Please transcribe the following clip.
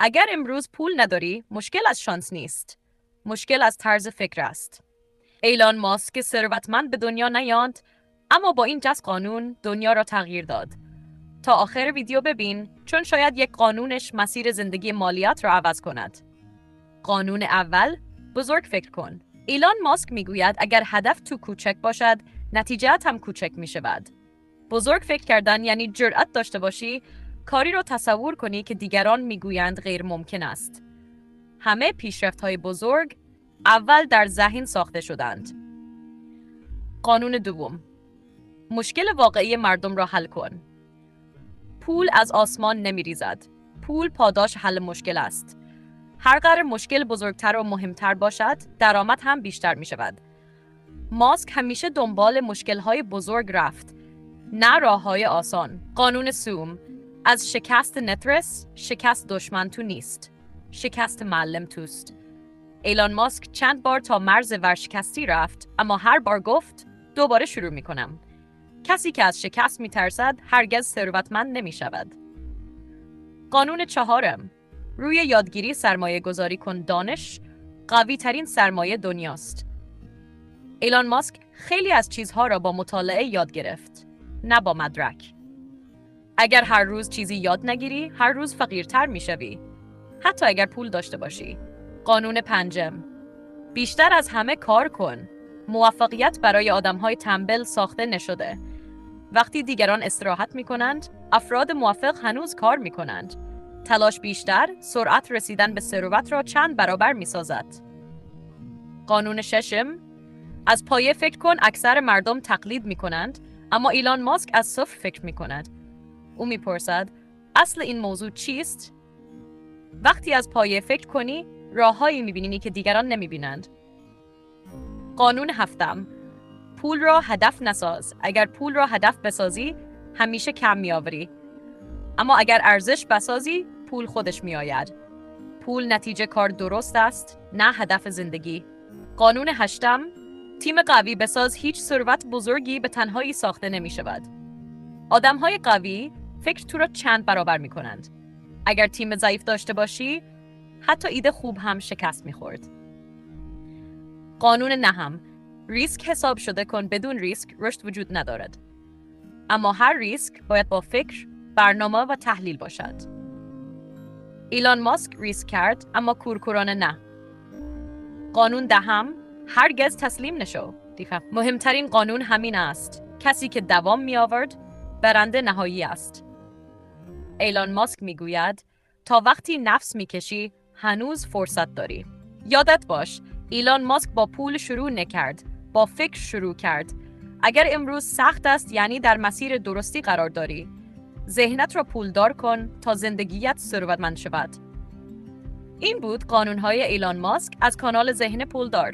اگر امروز پول نداری، مشکل از شانس نیست. مشکل از طرز فکر است. ایلان ماسک ثروتمند به دنیا نیاند، اما با این جست قانون دنیا را تغییر داد. تا آخر ویدیو ببین، چون شاید یک قانونش مسیر زندگی مالیات را عوض کند. قانون اول، بزرگ فکر کن. ایلان ماسک میگوید اگر هدف تو کوچک باشد، نتیجه هم کوچک می شود. بزرگ فکر کردن یعنی جرأت داشته باشی کاری رو تصور کنی که دیگران میگویند غیر ممکن است. همه پیشرفت‌های بزرگ اول در ذهن ساخته شدند. قانون دوم، مشکل واقعی مردم را حل کن. پول از آسمان نمی‌ریزد. پول پاداش حل مشکل است. هر قدر مشکل بزرگتر و مهمتر باشد، درآمد هم بیشتر می شود. ماسک همیشه دنبال مشکل‌های بزرگ رفت، نه راه‌های آسان. قانون سوم، از شکست نترس، شکست دشمن تو نیست. شکست معلم توست. ایلان ماسک چند بار تا مرز ورشکستی رفت، اما هر بار گفت دوباره شروع می کنم. کسی که از شکست می ترسد هرگز ثروتمند نمی شود. قانون چهارم، روی یادگیری سرمایه گذاری کن. دانش قوی ترین سرمایه دنیاست. ایلان ماسک خیلی از چیزها را با مطالعه یاد گرفت، نه با مدرک. اگر هر روز چیزی یاد نگیری، هر روز فقیرتر می شوی، حتی اگر پول داشته باشی. قانون پنجم، بیشتر از همه کار کن. موفقیت برای آدم‌های تنبل ساخته نشده. وقتی دیگران استراحت می کنند، افراد موفق هنوز کار می کنند. تلاش بیشتر، سرعت رسیدن به ثروت را چند برابر می سازد. قانون ششم، از پایه فکر کن. اکثر مردم تقلید می کنند، اما ایلان ماسک از صفر فکر می کند. او می پرسد اصل این موضوع چیست؟ وقتی از پایه فکر کنی، راههایی می بینی که دیگران نمی بینند. قانون هفتم، پول را هدف نساز. اگر پول را هدف بسازی، همیشه کم می آوری. اما اگر ارزش بسازی، پول خودش می آید. پول نتیجه کار درست است، نه هدف زندگی. قانون هشتم، تیم قوی بساز. هیچ ثروت بزرگی به تنهایی ساخته نمی شود. آدم‌های قوی فکر تو را چند برابر می کنند. اگر تیم ضعیف داشته باشی، حتی ایده خوب هم شکست می خورد. قانون نهم، ریسک حساب شده کن. بدون ریسک رشد وجود ندارد. اما هر ریسک باید با فکر، برنامه و تحلیل باشد. ایلان ماسک ریسک کرد، اما کورکورانه نه. قانون دهم، هرگز تسلیم نشو. مهمترین قانون همین است. کسی که دوام می آورد، برنده نهایی است. ایلان ماسک می گوید تا وقتی نفس می کشی، هنوز فرصت داری. یادت باش، ایلان ماسک با پول شروع نکرد، با فکر شروع کرد. اگر امروز سخت است، یعنی در مسیر درستی قرار داری. ذهنت را پولدار کن تا زندگیت ثروتمند شود. این بود قانون‌های ایلان ماسک از کانال ذهن پولدار.